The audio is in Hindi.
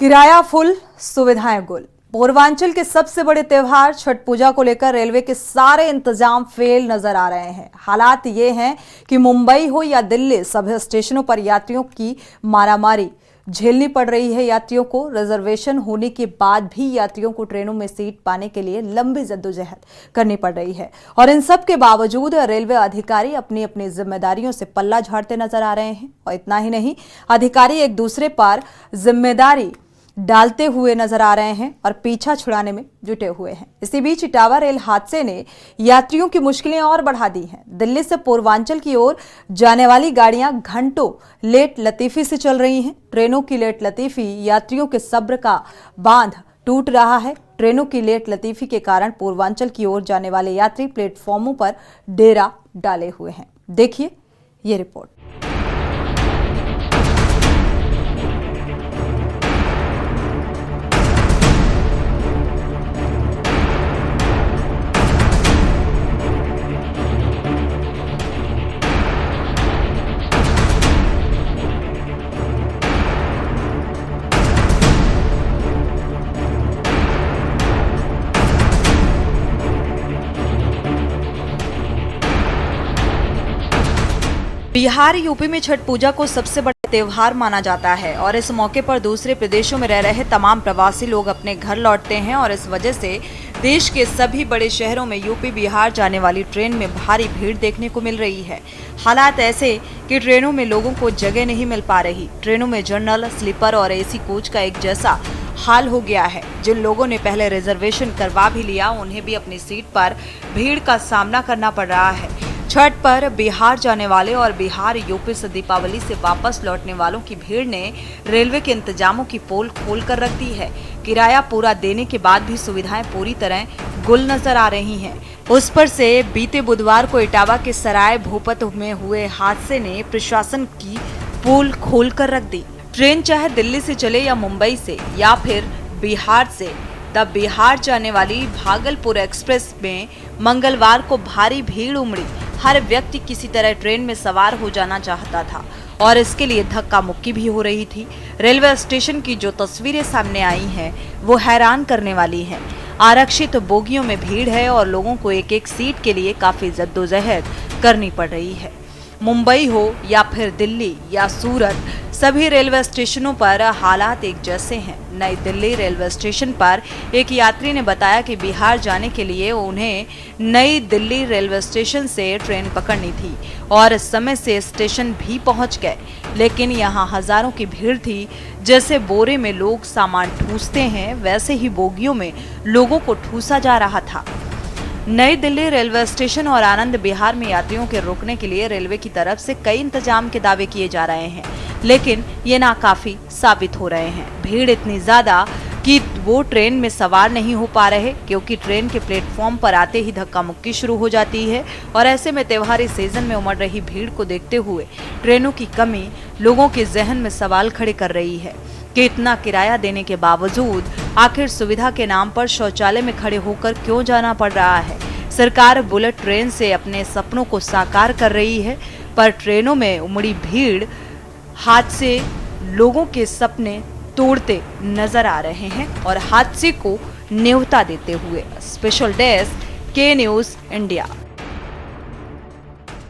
किराया फुल, सुविधाएं गुल। पूर्वांचल के सबसे बड़े त्योहार छठ पूजा को लेकर रेलवे के सारे इंतजाम फेल नजर आ रहे हैं। हालात ये हैं कि मुंबई हो या दिल्ली, सभी स्टेशनों पर यात्रियों की मारामारी झेलनी पड़ रही है। यात्रियों को रिजर्वेशन होने के बाद भी यात्रियों को ट्रेनों में सीट पाने के लिए लंबी जद्दोजहद करनी पड़ रही है और इन सब के बावजूद रेलवे अधिकारी अपनी अपनी जिम्मेदारियों से पल्ला झाड़ते नजर आ रहे हैं। और इतना ही नहीं, अधिकारी एक दूसरे पर जिम्मेदारी डालते हुए नजर आ रहे हैं और पीछा छुड़ाने में जुटे हुए हैं। इसी बीच इटावा रेल हादसे ने यात्रियों की मुश्किलें और बढ़ा दी हैं। दिल्ली से पूर्वांचल की ओर जाने वाली गाड़ियां घंटों लेट लतीफी से चल रही हैं। ट्रेनों की लेट लतीफी यात्रियों के सब्र का बांध टूट रहा है। ट्रेनों की लेट लतीफी के कारण पूर्वांचल की ओर जाने वाले यात्री प्लेटफॉर्मों पर डेरा डाले हुए हैं। देखिए ये रिपोर्ट। बिहार यूपी में छठ पूजा को सबसे बड़ा त्योहार माना जाता है और इस मौके पर दूसरे प्रदेशों में रह रहे तमाम प्रवासी लोग अपने घर लौटते हैं और इस वजह से देश के सभी बड़े शहरों में यूपी बिहार जाने वाली ट्रेन में भारी भीड़ देखने को मिल रही है। हालात ऐसे कि ट्रेनों में लोगों को जगह नहीं मिल पा रही। ट्रेनों में जनरल, स्लीपर और एसी कोच का एक जैसा हाल हो गया है। जिन लोगों ने पहले रिजर्वेशन करवा भी लिया, उन्हें भी अपनी सीट पर भीड़ का सामना करना पड़ रहा है। छठ पर बिहार जाने वाले और बिहार यूपी से दीपावली से वापस लौटने वालों की भीड़ ने रेलवे के इंतजामों की पोल खोल कर रख दी है। किराया पूरा देने के बाद भी सुविधाएं पूरी तरह गुल नजर आ रही हैं। उस पर से बीते बुधवार को इटावा के सराय भूपत में हुए हादसे ने प्रशासन की पोल खोल कर रख दी। ट्रेन चाहे दिल्ली से चले या मुंबई से या फिर बिहार से, द बिहार जाने वाली भागलपुर एक्सप्रेस में मंगलवार को भारी भीड़ उमड़ी। हर व्यक्ति किसी तरह ट्रेन में सवार हो जाना चाहता था और इसके लिए धक्का मुक्की भी हो रही थी। रेलवे स्टेशन की जो तस्वीरें सामने आई हैं वो हैरान करने वाली हैं। आरक्षित बोगियों में भीड़ है और लोगों को एक एक सीट के लिए काफी जद्दोजहद करनी पड़ रही है। मुंबई हो या फिर दिल्ली या सूरत, सभी रेलवे स्टेशनों पर हालात एक जैसे हैं। नई दिल्ली रेलवे स्टेशन पर एक यात्री ने बताया कि बिहार जाने के लिए उन्हें नई दिल्ली रेलवे स्टेशन से ट्रेन पकड़नी थी और समय से स्टेशन भी पहुंच गए, लेकिन यहां हजारों की भीड़ थी। जैसे बोरे में लोग सामान ठूसते हैं, वैसे ही बोगियों में लोगों को ठूसा जा रहा था। नई दिल्ली रेलवे स्टेशन और आनंद विहार में यात्रियों के रुकने के लिए रेलवे की तरफ से कई इंतजाम के दावे किए जा रहे हैं, लेकिन ये नाकाफी साबित हो रहे हैं। भीड़ इतनी ज्यादा कि वो ट्रेन में सवार नहीं हो पा रहे, क्योंकि ट्रेन के प्लेटफॉर्म पर आते ही धक्का मुक्की शुरू हो जाती है और ऐसे में त्योहारी सीजन में उमड़ रही भीड़ को देखते हुए ट्रेनों की कमी लोगों के जहन में सवाल खड़े कर रही है कि इतना किराया देने के बावजूद आखिर सुविधा के नाम पर शौचालय में खड़े होकर क्यों जाना पड़ रहा है। सरकार बुलेट ट्रेन से अपने सपनों को साकार कर रही है, पर ट्रेनों में उमड़ी भीड़ हादसे लोगों के सपने तोड़ते नजर आ रहे हैं और हादसे को न्योता देते हुए। स्पेशल डेस्क, के न्यूज़ इंडिया।